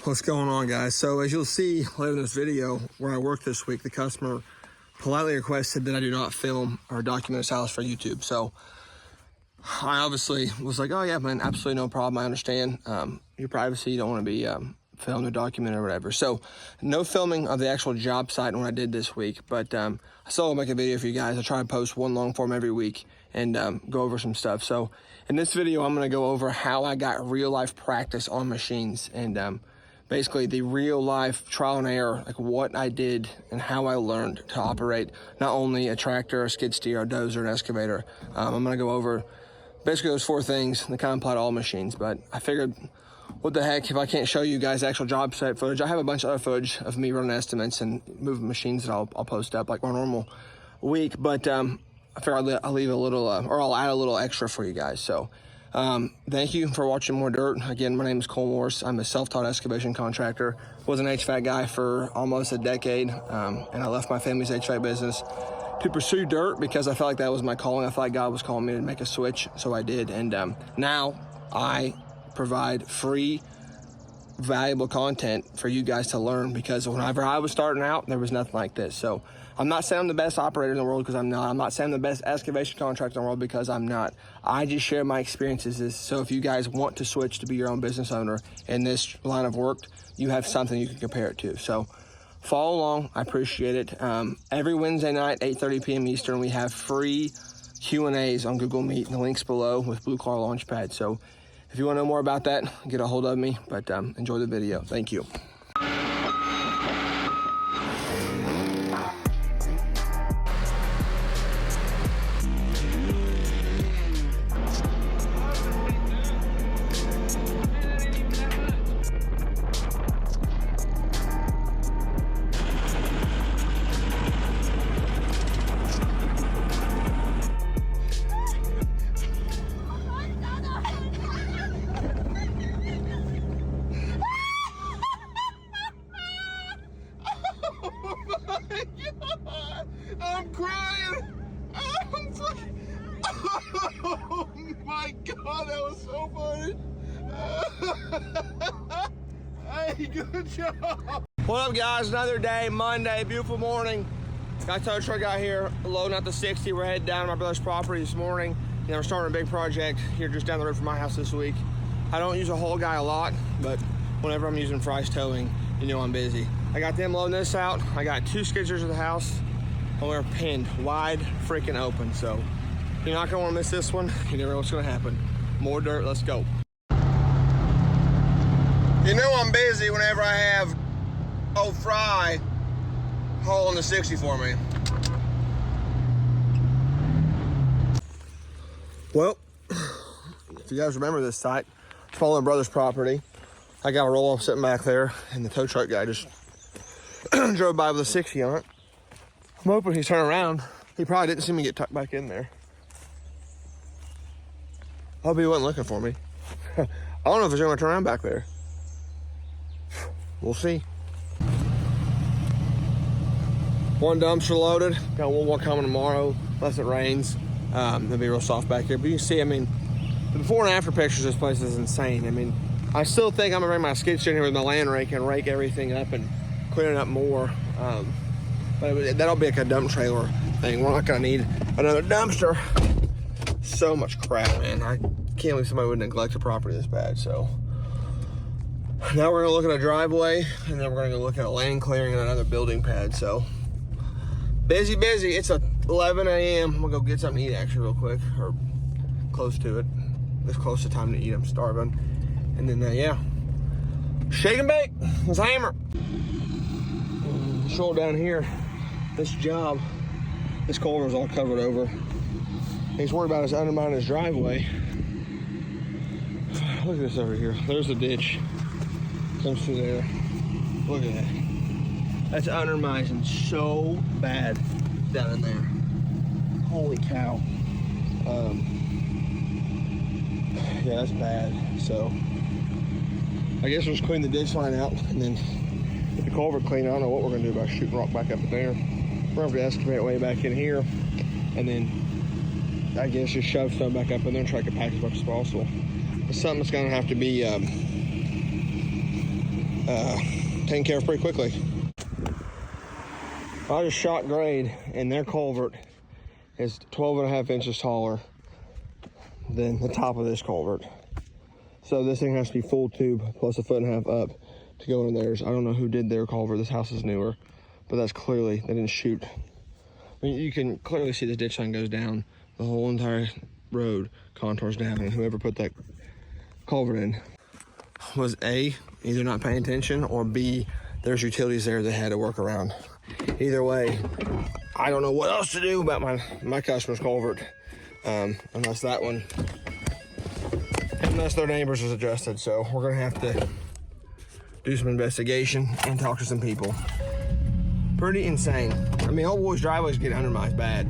What's going on, guys? So as you'll see later in this video where I work this week, the customer politely requested that I do not film or document his house for YouTube. So I obviously was like, oh yeah, man, absolutely no problem. I understand your privacy. You don't want to be filmed or documented or whatever. So no filming of the actual job site when I did this week, but I still will make a video for you guys. I try to post one long form every week and go over some stuff. So in this video, I'm going to go over how I got real life practice on machines and basically the real life trial and error, like what I did and how I learned to operate not only a tractor, a skid steer, a dozer, an excavator. I'm going to go over basically those four things that kind of apply to all machines, but I figured, what the heck, if I can't show you guys actual job site footage. I have a bunch of other footage of me running estimates and moving machines that I'll post up like my normal week, but I figured I'll leave a little, or I'll add a little extra for you guys. So thank you for watching more dirt. Again, my name is Cole Morse. I'm a self-taught excavation contractor. Was an HVAC guy for almost a decade, and I left my family's HVAC business to pursue dirt because I felt like that was my calling. I felt like God was calling me to make a switch, so I did. And now I provide free, valuable content for you guys to learn, because whenever I was starting out, there was nothing like this. So I'm not saying I'm the best operator in the world, because I'm not. I'm not saying I'm the best excavation contractor in the world, because I'm not. I just share my experiences. So if you guys want to switch to be your own business owner in this line of work, you have something you can compare it to. So follow along. I appreciate it. Every Wednesday night, 8:30 p.m. Eastern, we have free Q&As on Google Meet. The link's below with Blue Car Launchpad. So if you want to know more about that, get a hold of me. But enjoy the video. Thank you. I'm crying. Oh my God, that was so funny. Hey, good job. What up, guys? Another day, Monday, beautiful morning. Got a tow truck out here loading out the 60. We're headed down to my brother's property this morning. You know, we're starting a big project here just down the road from my house this week. I don't use a whole guy a lot, but whenever I'm using Fry's towing, you know I'm busy. I got them loading this out. I got two skid steers of the house, and we're pinned wide freaking open. So you're not gonna wanna miss this one. You never know what's gonna happen. More dirt, let's go. You know I'm busy whenever I have old Fry hauling the 60 for me. Well, if you guys remember this site, it's my brother's property. I got a roll-off sitting back there, and the tow truck guy just drove by with a 60 on it. I'm hoping he's turning around. He probably didn't see me get tucked back in there. I hope he wasn't looking for me. I don't know if he's gonna turn around back there. We'll see. One dumpster loaded. Got one more coming tomorrow, unless it rains. It'll be real soft back here. But you can see, I mean, the before and after pictures of this place is insane. I mean, I still think I'm gonna bring my skid steer in here with my land rake and rake everything up and clean it up more. But that'll be like a dump trailer thing. We're not gonna need another dumpster. So much crap, man. I can't believe somebody would neglect a property this bad. So now we're gonna look at a driveway, and then we're gonna go look at a land clearing and another building pad. So busy. It's 11 a.m. I'm gonna go get something to eat actually real quick, or close to it. It's close to time to eat. I'm starving. And then yeah, shake and bake. Let's hammer. Show down here. This job, this culvert's all covered over. He's worried about us undermining his driveway. Look at this over here. There's the ditch. Comes through there. Look at that. That's undermining so bad down in there. Holy cow. Yeah, that's bad. So I guess we'll just clean the ditch line out and then get the culvert clean. I don't know what we're gonna do about shooting rock back up in there. We're gonna have to excavate way back in here, and then I guess just shove stuff back up in there and try to pack as much as possible. It's something that's gonna have to be taken care of pretty quickly. I just shot grade, and their culvert is 12.5 inches taller than the top of this culvert. So this thing has to be full tube plus 1.5 foot up to go in theirs. I don't know who did their culvert. This house is newer, but that's clearly, they didn't shoot. I mean, you can clearly see the ditch line goes down the whole entire road, contours down, and whoever put that culvert in was A, either not paying attention, or B, there's utilities there they had to work around. Either way, I don't know what else to do about my customer's culvert, unless that one, unless their neighbors is adjusted. So we're gonna have to do some investigation and talk to some people. Pretty insane. I mean, old boys' driveways get undermined bad.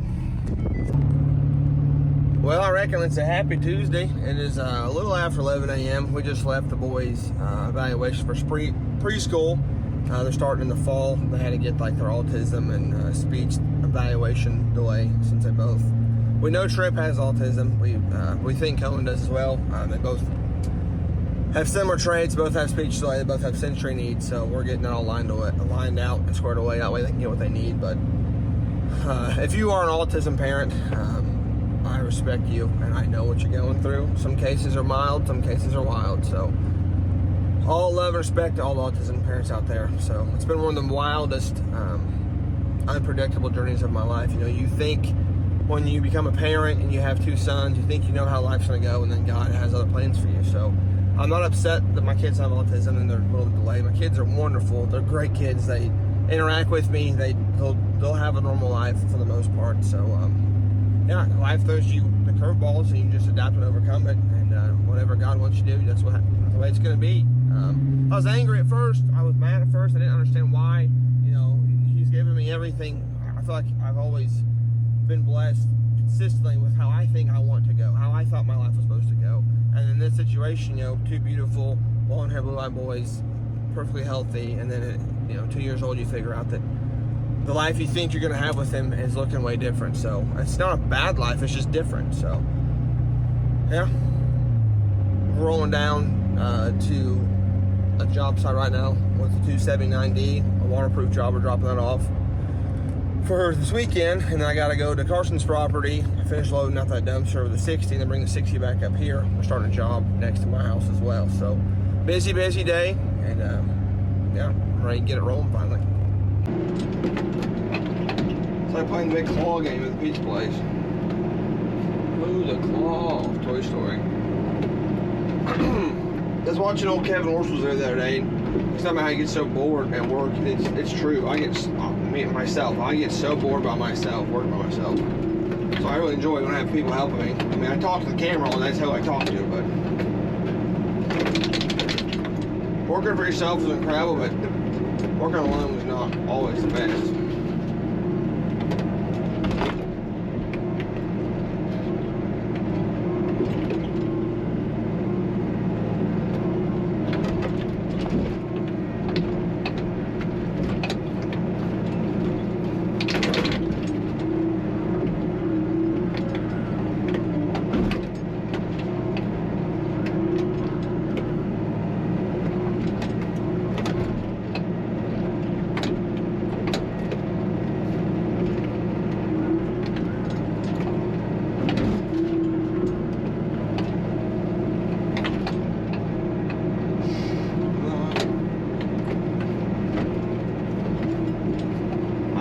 Well, I reckon it's a happy Tuesday. It is a little after 11 a.m. We just left the boys' evaluation for preschool. They're starting in the fall. They had to get like their autism and speech evaluation delay since they both. We know Trip has autism. We think Cohen does as well. They both have similar traits. Both have speech delay. They both have sensory needs. So we're getting it all lined out and squared away. That way they can get what they need. But if you are an autism parent, I respect you, and I know what you're going through. Some cases are mild, some cases are wild. So all love and respect to all the autism parents out there. So it's been one of the wildest, unpredictable journeys of my life. You know, you think when you become a parent and you have 2 sons, you think you know how life's gonna go, and then God has other plans for you. So I'm not upset that my kids have autism and they're a little delayed. My kids are wonderful. They're great kids. They interact with me. They'll have a normal life for the most part. So yeah, life throws you the curveballs, and you just adapt and overcome it. And whatever God wants you to do, that's the way it's going to be. I was angry at first. I was mad at first. I didn't understand why. You know, He's given me everything. I feel like I've always been blessed consistently with how I think I want to go, how I thought my life was supposed to go. And in this situation, you know, 2 beautiful blonde-haired, blue-eyed boys, perfectly healthy, and then at 2 years old, you figure out that the life you think you're going to have with him is looking way different. So it's not a bad life, it's just different. So yeah, we're rolling down to a job site right now with the 279D, a waterproof job. We're dropping that off for this weekend, and then I got to go to Carson's property, finish loading out that dumpster with the 60, and then bring the 60 back up here. We're starting a job next to my house as well. So busy day, and yeah, I'm ready to get it rolling finally. It's like playing the big claw game at the pizza place. Ooh, the claw, Toy Story. I was watching old Kevin Orsel's there the other day. He's talking about how he gets so bored at work. It's true. I get so bored by myself, working by myself. So I really enjoy when I have people helping me. I mean, I talk to the camera, and that's who I talk to, but working for yourself is incredible, but working alone is not always the best.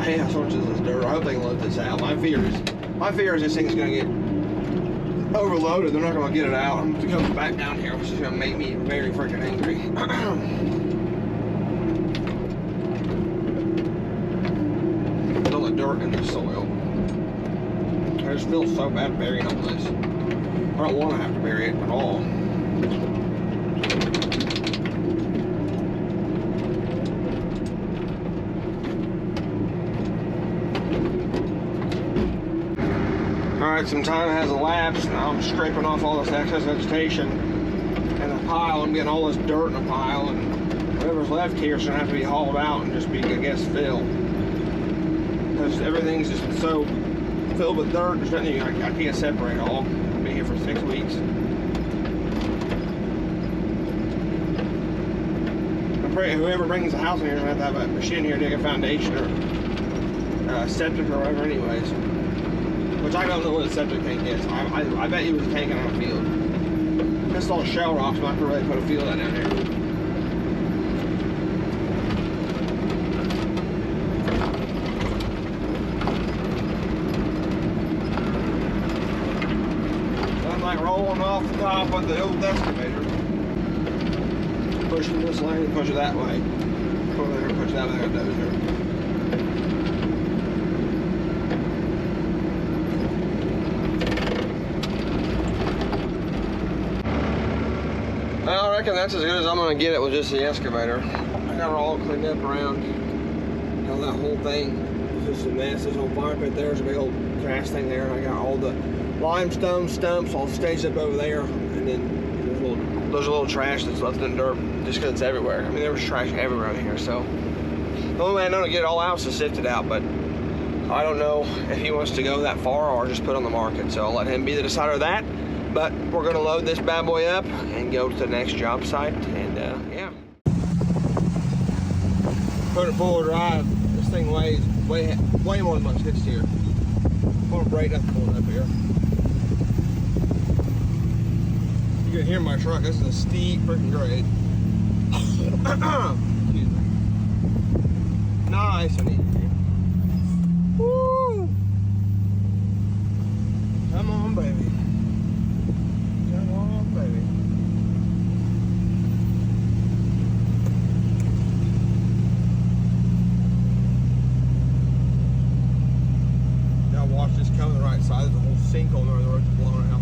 How much is this dirt? I hope they can load this out. My fear is this thing's gonna get overloaded. They're not gonna get it out. I'm gonna come back down here, which is gonna make me very freaking angry. All the dirt in the soil. I just feel so bad burying all this. I don't want to have to bury it at all. Alright, some time has elapsed, and I'm scraping off all this excess vegetation and the pile. I'm getting all this dirt in a pile, and whatever's left here is going to have to be hauled out and just be, I guess, filled. Because everything's just so filled with dirt, there's nothing, I can't separate it all. I'll be here for 6 weeks. whoever brings the house in here is gonna have to have a machine here to dig a foundation or septic or whatever anyways. Which I don't know what a septic tank is. I bet you was tanking on a field. This is all shell rocks, so I have to really put a field out down here. Like rolling off the top of the old excavator. Pushing this lane and push it that way. Pull there and push that way, dozer. I reckon that's as good as I'm gonna get it with just the excavator. I got it all cleaned up around, you know, that whole thing. It's just a mess. This whole fire pit there's a big old trash thing there, and I got all the limestone stumps all staged up over there, and then there's a little trash that's left in the dirt just because it's everywhere. I mean, there was trash everywhere in here, so the only way I know to get it all out is to sift it out, but I don't know if he wants to go that far or just put it on the market, so I'll let him be the decider of that. But we're gonna load this bad boy up and go to the next job site, and yeah. Put it full drive. This thing weighs way more than my skid steer. I'm gonna break that corner up here. You can hear my truck. This is a steep freaking grade. Excuse me. Nice and easy. Woo! Come on, baby. Come on, baby. Gotta watch this come to the right side. There's a whole sinkhole there. The road's blown out.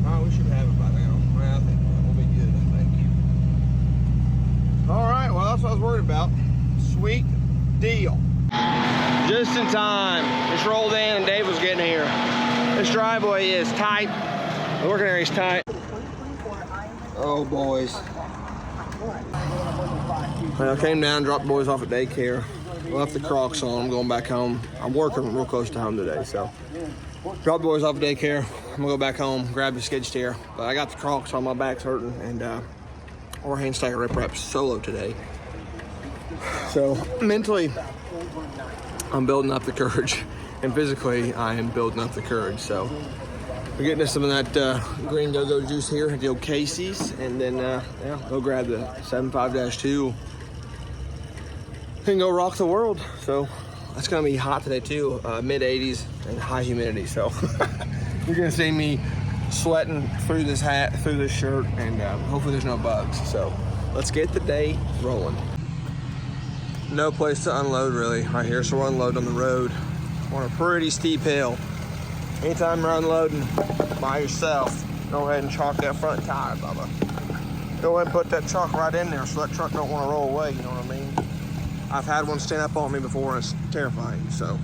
Oh, we should have it by now. Well, I think we'll be good, I think. All right, well, that's what I was worried about. Sweet deal. Just in time. It's rolled in and Dave was getting here. This driveway is tight. The working area is tight. Oh, boys. Well, I came down, dropped the boys off at daycare. Left the Crocs on. I'm going back home. I'm working real close to home today, so. Drop the boys off at daycare. I'm gonna go back home, grab the skid steer. But I got the Crocs on, my back's hurting, and we're hand stacker rip wrap solo today. So mentally, I'm building up the courage, and physically, I am building up the courage. So we're getting us some of that green go-go juice here at the old Casey's, and then yeah, go grab the 75-2 and go rock the world. So it's gonna be hot today too, mid 80s and high humidity. So you're gonna see me sweating through this hat, through this shirt, and hopefully there's no bugs. So let's get the day rolling. No place to unload really right here, so we're unloading on the road on a pretty steep hill. Anytime you're unloading by yourself, go ahead and chalk that front tire, Bubba. Go ahead and put that truck right in there so that truck don't want to roll away, you know what I mean? I've had one stand up on me before and it's terrifying, so.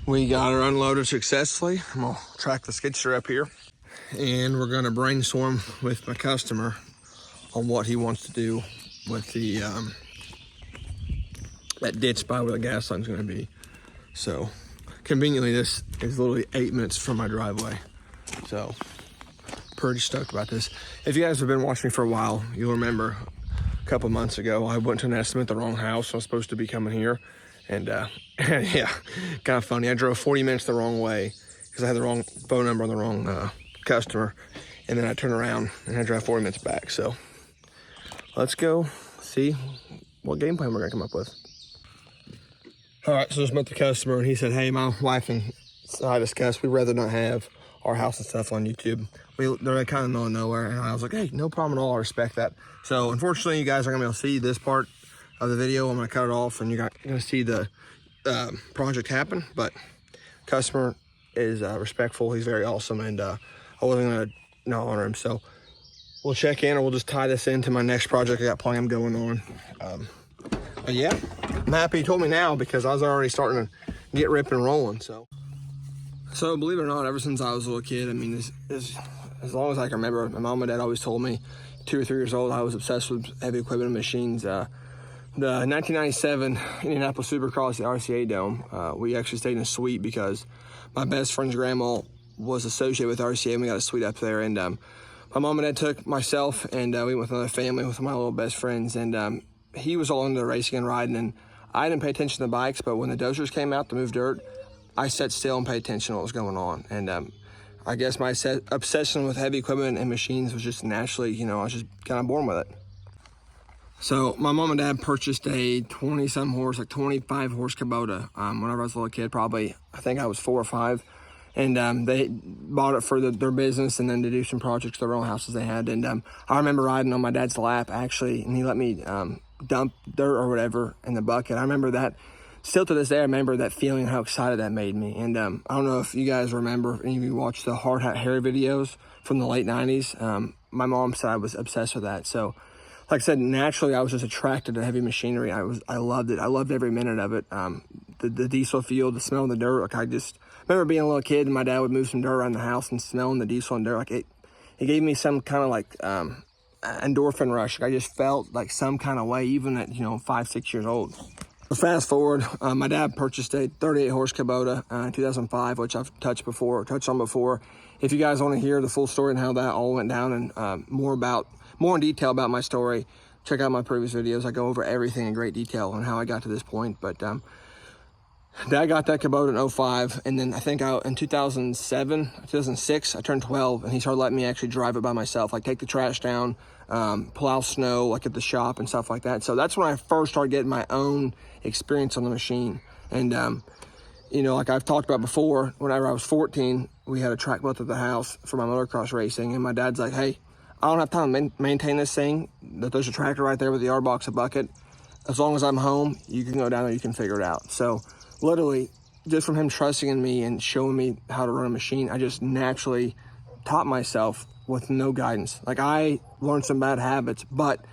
We got her unloaded successfully. I'm gonna track the skid steer up here, and we're gonna brainstorm with my customer on what he wants to do with the that ditch spot where the gas line's gonna be. So conveniently, this is literally 8 minutes from my driveway. So pretty stoked about this. If you guys have been watching me for a while, you'll remember a couple months ago, I went to an estimate the wrong house. I was supposed to be coming here, and yeah, kind of funny. I drove 40 minutes the wrong way because I had the wrong phone number on the wrong customer, and then I turned around and I drove 40 minutes back. So let's go see what game plan we're gonna come up with. All right, so just met the customer, and he said, hey, my wife and I discussed we'd rather not have our house and stuff on YouTube. They're kind of in the middle of nowhere, and I was like, hey, no problem at all, I respect that. So unfortunately, you guys aren't gonna be able to see this part of the video. I'm gonna cut it off, and you're gonna see the project happen, but customer is respectful. He's very awesome, and I wasn't gonna not honor him. So we'll check in, or we'll just tie this into my next project I got planned going on. But yeah, I'm happy he told me now because I was already starting to get ripping and rolling. So believe it or not, ever since I was a little kid, I mean, as long as I can remember, my mom and dad always told me 2 or 3 years old, I was obsessed with heavy equipment and machines. The 1997 Indianapolis Supercross, the RCA Dome, we actually stayed in a suite because my best friend's grandma was associated with RCA, and we got a suite up there. And my mom and dad took myself, and we went with another family with my little best friends, and he was all into the racing and riding, and I didn't pay attention to the bikes, but when the dozers came out to move dirt, I sat still and paid attention to what was going on. And I guess my obsession with heavy equipment and machines was just naturally, you know, I was just kind of born with it. So my mom and dad purchased a 20-some horse, like 25 horse Kubota whenever I was a little kid, probably, I think I was 4 or 5. And they bought it for their business and then to do some projects, their own houses they had. And I remember riding on my dad's lap, actually, and he let me dump dirt or whatever in the bucket. I remember that. Still to this day, I remember that feeling, how excited that made me. And I don't know if you guys remember, any of you watched the Hard Hat Harry videos from the late 90s. My mom said I was obsessed with that. So, like I said, naturally, I was just attracted to heavy machinery. I loved it. I loved every minute of it. The diesel fuel, the smell of the dirt. Like, I just remember being a little kid and my dad would move some dirt around the house and smelling the diesel and dirt. Like, it gave me some kind of like endorphin rush. Like, I just felt like some kind of way, even at, 5, 6 years old. Fast forward, my dad purchased a 38 horse Kubota in 2005, which I've touched on before. If you guys want to hear the full story and how that all went down and more in detail about my story, check out my previous videos. I go over everything in great detail on how I got to this point. But Dad got that Kubota in 05, and then I think in 2006, I turned 12, and he started letting me actually drive it by myself, like take the trash down, plow snow, like at the shop and stuff like that. So that's when I first started getting my own experience on the machine. And, like I've talked about before, whenever I was 14, we had a track built at the house for my motocross racing, and my dad's like, hey, I don't have time to maintain this thing. There's a tractor right there with the yard box, a bucket. As long as I'm home, you can go down there, you can figure it out. So literally, just from him trusting in me and showing me how to run a machine, I just naturally taught myself with no guidance. Like, I learned some bad habits, but,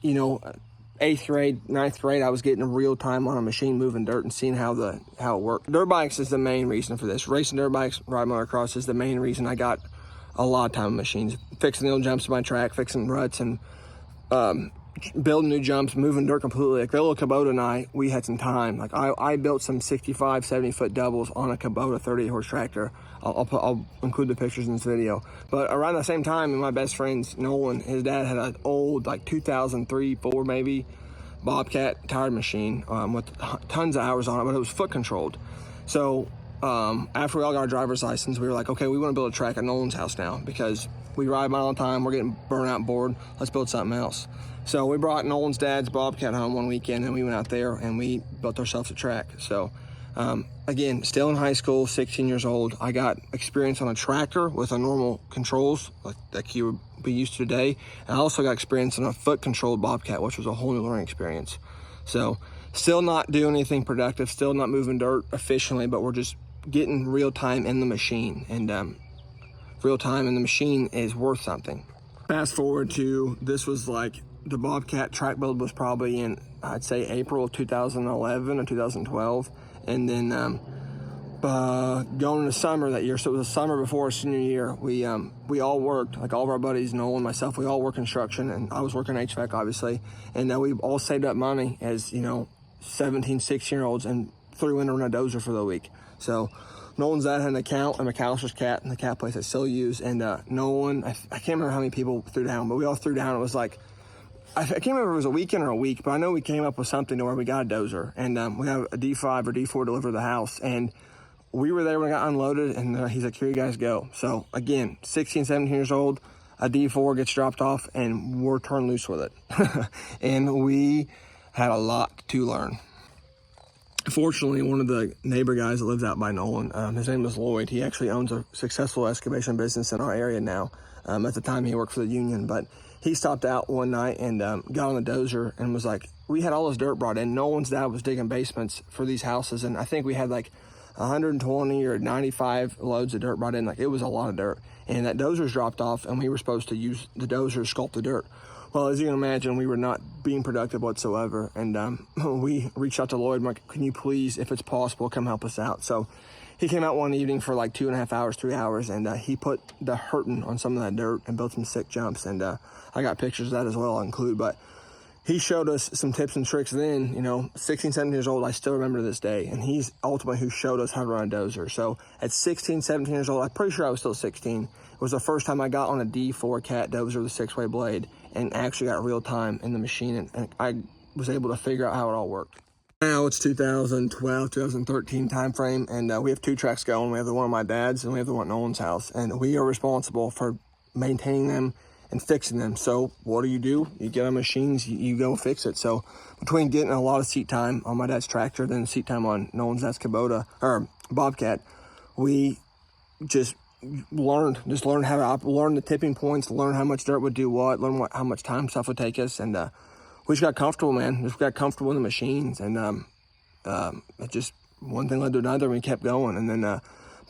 8th grade, 9th grade, I was getting real time on a machine, moving dirt and seeing how it worked. Dirt bikes is the main reason for this. Racing dirt bikes, riding motocross is the main reason I got a lot of time on machines. Fixing the old jumps to my track, fixing ruts, and building new jumps, moving dirt completely. Like, the little Kubota and we had some time. Like, I built some 65, 70-foot doubles on a Kubota 38-horse tractor. I'll include the pictures in this video. But around the same time, my best friend's Nolan, his dad had an old, like 2003, 4 maybe, Bobcat tire machine with tons of hours on it, but it was foot controlled. So after we all got our driver's license, we were like, okay, we want to build a track at Nolan's house now because we ride mile all the time. We're getting burnt out and bored. Let's build something else. So we brought Nolan's dad's Bobcat home one weekend, and we went out there and we built ourselves a track. So again, still in high school, 16 years old, I got experience on a tractor with a normal controls like you would be used to today. And I also got experience on a foot controlled Bobcat, which was a whole new learning experience. So still not doing anything productive, still not moving dirt efficiently, but we're just getting real time in the machine, and real time in the machine is worth something. Fast forward to, this was like, the Bobcat track build was probably in, I'd say, April of 2011 or 2012. And then going into summer that year, so it was the summer before our senior year, we all worked, like all of our buddies, Nolan, myself, we all work construction, and I was working HVAC, obviously. And we all saved up money as, 17, 16-year-olds, and threw in a dozer for the week. So Nolan's dad had an account at McAllister's Cat, and the cat place I still use. And Nolan, I can't remember how many people threw down, but we all threw down. It was like, I can't remember if it was a weekend or a week, but I know we came up with something to where we got a dozer, and we have a D5 or D4 deliver to the house. And we were there when it got unloaded, and he's like, here you guys go. So again, 16, 17 years old, a D4 gets dropped off, and we're turned loose with it. And we had a lot to learn. Fortunately, one of the neighbor guys that lives out by Nolan, his name is Lloyd. He actually owns a successful excavation business in our area now. At the time, he worked for the union, but he stopped out one night and got on the dozer and was like, we had all this dirt brought in. Nolan's dad was digging basements for these houses, and I think we had like 120 or 95 loads of dirt brought in. Like, it was a lot of dirt. And that dozer's dropped off, and we were supposed to use the dozer to sculpt the dirt. Well, as you can imagine, we were not being productive whatsoever. And we reached out to Lloyd, like, can you please, if it's possible, come help us out? So he came out one evening for like 2.5 hours, 3 hours, and he put the hurting on some of that dirt and built some sick jumps. And I got pictures of that as well, I'll include. But he showed us some tips and tricks then, you know, 16, 17 years old, I still remember to this day. And he's ultimately who showed us how to run a dozer. So at 16, 17 years old, I'm pretty sure I was still 16. It was the first time I got on a D4 cat dozer with a 6-way blade and actually got real time in the machine. And I was able to figure out how it all worked. Now it's 2012, 2013 time frame, and we have 2 tracks going. We have the one at my dad's and we have the one at Nolan's house. And we are responsible for maintaining them and fixing them. So what do? You get on machines, you go fix it. So between getting a lot of seat time on my dad's tractor, then seat time on Nolan's Excavator or Bobcat, we just learned how to learn the tipping points, learn how much dirt would do what, how much time stuff would take us, and we just got comfortable, man. Just got comfortable in the machines, and it just one thing led to another, and we kept going. And then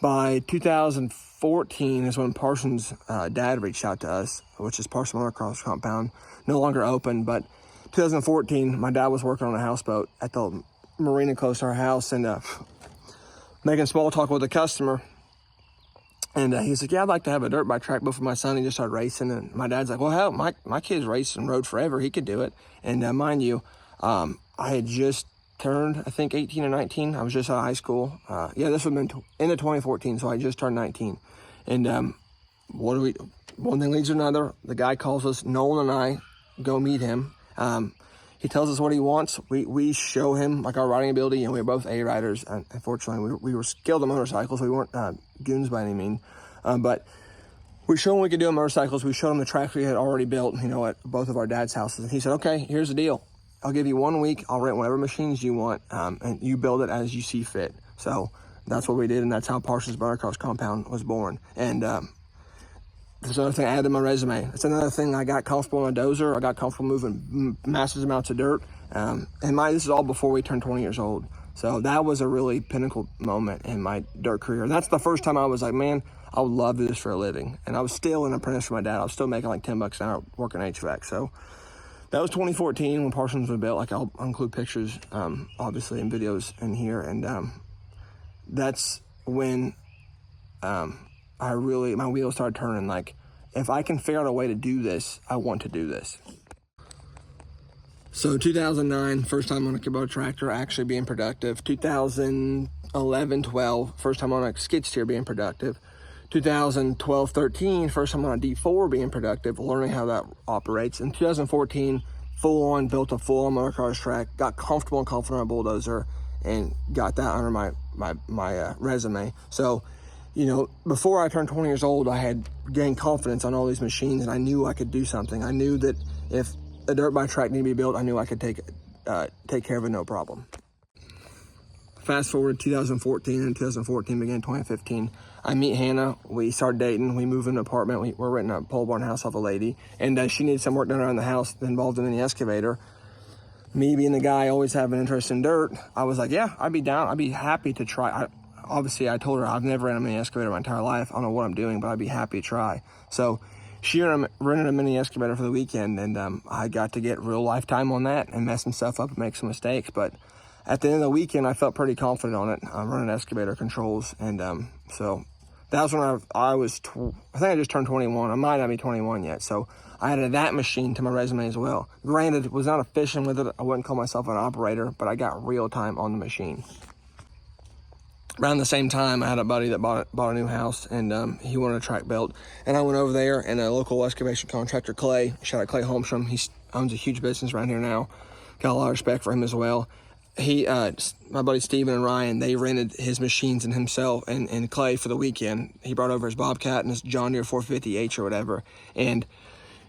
by 2014 is when Parsons' dad reached out to us, which is Parsons Motocross Compound, no longer open. But 2014, my dad was working on a houseboat at the marina close to our house, and making small talk with a customer. And he's like, yeah, I'd like to have a dirt bike track, but for my son, he just started racing. And my dad's like, well, hell, my kid's raced and rode forever. He could do it. And mind you, I had just turned, I think, 18 or 19. I was just out of high school. Yeah, this would have been end of 2014, so I just turned 19. And one thing leads to another. The guy calls us, Nolan and I go meet him. He tells us what he wants. We show him like our riding ability, and we were both A riders. Unfortunately, we were skilled on motorcycles. We weren't goons by any means, but we showed him we could do on motorcycles. We showed him the tracks we had already built, you know, at both of our dad's houses. And he said, okay, here's the deal. I'll give you 1 week. I'll rent whatever machines you want, and you build it as you see fit. So that's what we did, and that's how Parsons Motocross Compound was born. And there's another thing I added to my resume. It's another thing. I got comfortable on a dozer. I got comfortable moving massive amounts of dirt. And this is all before we turned 20 years old. So that was a really pinnacle moment in my dirt career. That's the first time I was like, man, I would love this for a living. And I was still an apprentice for my dad. I was still making like $10 an hour working HVAC. So that was 2014 when Parsons was built. Like I'll include pictures, obviously, and videos in here. And that's when my wheels started turning. Like, if I can figure out a way to do this, I want to do this. So 2009, first time on a Kubota tractor, actually being productive. 2011, 12, first time on a skid steer being productive. 2012, 13, first time on a D4 being productive, learning how that operates. In 2014, full on, built a full on motocross track, got comfortable and confident on a bulldozer, and got that under my resume. So, you know, before I turned 20 years old, I had gained confidence on all these machines, and I knew I could do something. I knew that if a dirt bike track needed to be built, I knew I could take care of it, no problem. Fast forward to 2014, and 2014 began 2015. I meet Hannah, we start dating, we move in an apartment, we're renting a pole barn house off a lady, and she needed some work done around the house that involved in the excavator. Me being the guy always having interest in dirt, I was like, yeah, I'd be down, I'd be happy to try. Obviously, I told her I've never ran a mini excavator my entire life. I don't know what I'm doing, but I'd be happy to try. So she rented a mini excavator for the weekend, and I got to get real lifetime on that and mess some stuff up and make some mistakes. But at the end of the weekend, I felt pretty confident on it. I'm running excavator controls, and so that was when I think I just turned 21. I might not be 21 yet, so I added that machine to my resume as well. Granted, was not efficient with it. I wouldn't call myself an operator, but I got real time on the machine. Around the same time, I had a buddy that bought a new house, and he wanted a track built. And I went over there, and a local excavation contractor, Clay, shout out Clay Holmstrom, he owns a huge business around here now. Got a lot of respect for him as well. My buddy Steven and Ryan, they rented his machines and himself and Clay for the weekend. He brought over his Bobcat and his John Deere 450H or whatever. And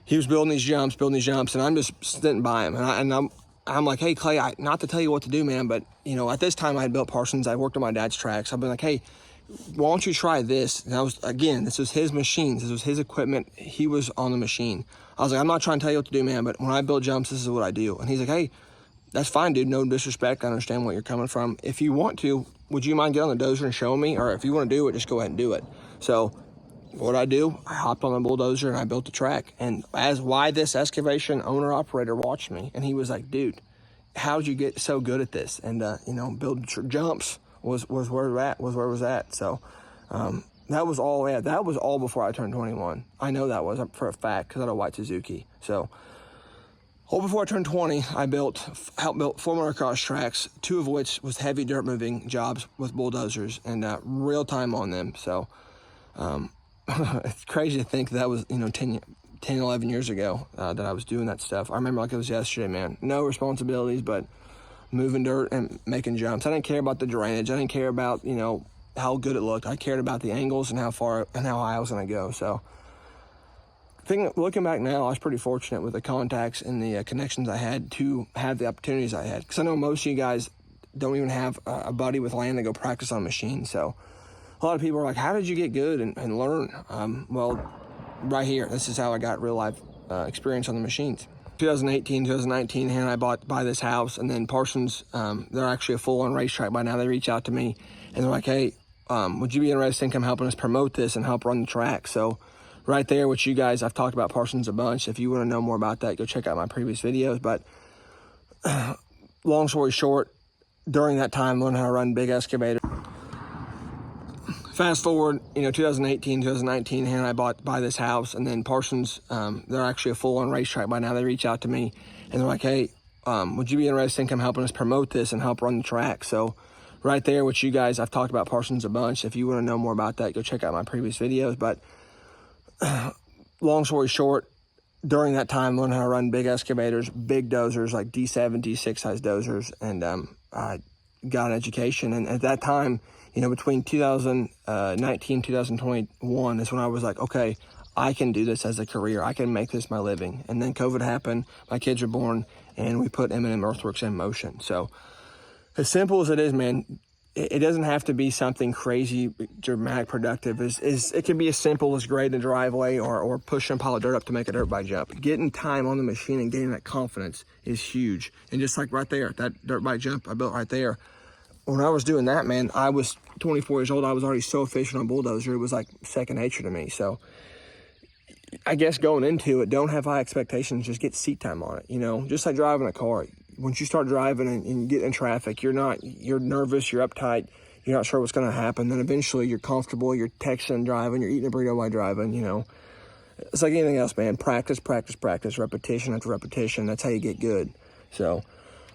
he was building these jumps, and I'm just sitting by him. And I'm like, hey, Clay, not to tell you what to do, man, but, you know, at this time I had built Parsons. I worked on my dad's tracks. I've been like, hey, why don't you try this? And this was his machines. This was his equipment. He was on the machine. I was like, I'm not trying to tell you what to do, man, but when I build jumps, this is what I do. And he's like, hey, that's fine, dude. No disrespect. I understand what you're coming from. If you want to, would you mind getting on the dozer and showing me? Or if you want to do it, just go ahead and do it. So what I do, I hopped on the bulldozer and I built the track. And why this excavation owner-operator watched me, and he was like, dude, how did you get so good at this? And, build jumps was where it was at. So that was all before I turned 21. I know that was for a fact because I had a white Suzuki. So Well, before I turned 20, I helped build 4 motocross tracks, 2 of which was heavy dirt moving jobs with bulldozers and real time on them. So it's crazy to think that was, 10, 11 years ago that I was doing that stuff. I remember like it was yesterday, man. No responsibilities, but moving dirt and making jumps. I didn't care about the drainage. I didn't care about, how good it looked. I cared about the angles and how far and how high I was going to go. So looking back now, I was pretty fortunate with the contacts and the connections I had to have the opportunities I had. Because I know most of you guys don't even have a buddy with land to go practice on machines. So a lot of people are like, how did you get good and learn? Well, right here, this is how I got real life experience on the machines. 2018, 2019, Hannah and I buy this house, and then Parsons, they're actually a full-on racetrack by now. They reach out to me and they're like, hey, would you be interested in come helping us promote this and help run the track? So right there, which you guys, I've talked about Parsons a bunch. If you want to know more about that, go check out my previous videos. But long story short, during that time, learning how to run big excavator. Fast forward, 2018, 2019, Hannah and I buy this house, and then Parsons, they're actually a full-on racetrack by now. They reach out to me and they're like, hey, would you be interested in come helping us promote this and help run the track? So right there, which you guys, I've talked about Parsons a bunch. If you want to know more about that, go check out my previous videos. But long story short, during that time, learning how to run big excavators, big dozers, like D7, D6 size dozers, and I got an education. And at that time, between 2019, 2021 is when I was like, okay, I can do this as a career. I can make this my living. And then COVID happened, my kids were born, and we put M&M Earthworks in motion. So as simple as it is, man, it doesn't have to be something crazy, dramatic, productive. It can be as simple as grading a driveway or pushing a pile of dirt up to make a dirt bike jump. Getting time on the machine and getting that confidence is huge. And just like right there, that dirt bike jump I built right there, when I was doing that, man, I was 24 years old. I was already so efficient on bulldozer. It was like second nature to me. So I guess going into it, don't have high expectations. Just get seat time on it. Just like driving a car. Once you start driving and you get in traffic, you're nervous, you're uptight, you're not sure what's going to happen. Then eventually you're comfortable, you're texting driving, you're eating a burrito while driving, It's like anything else, man. Practice, practice, practice, repetition after repetition. That's how you get good. So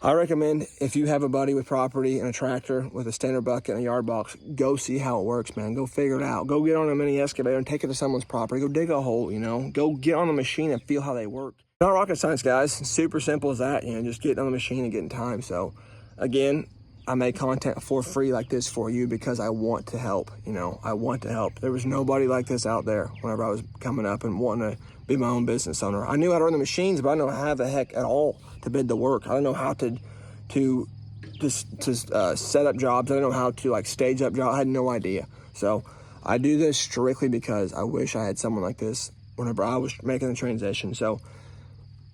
I recommend if you have a buddy with property and a tractor with a standard bucket and a yard box, go see how it works, man. Go figure it out. Go get on a mini excavator and take it to someone's property. Go dig a hole, Go get on the machine and feel how they work. Not rocket science, guys. It's super simple as that, just getting on the machine and getting time. So again, I make content for free like this for you because I want to help, I want to help. There was nobody like this out there whenever I was coming up and wanting to be my own business owner. I knew how to run the machines, but I didn't know how the heck at all to bid the work. I didn't know how to set up jobs. I didn't know how to stage up jobs. I had no idea. So I do this strictly because I wish I had someone like this whenever I was making the transition. So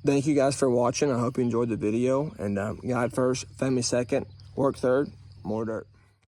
thank you guys for watching. I hope you enjoyed the video. And God first, family second, work third, more dirt.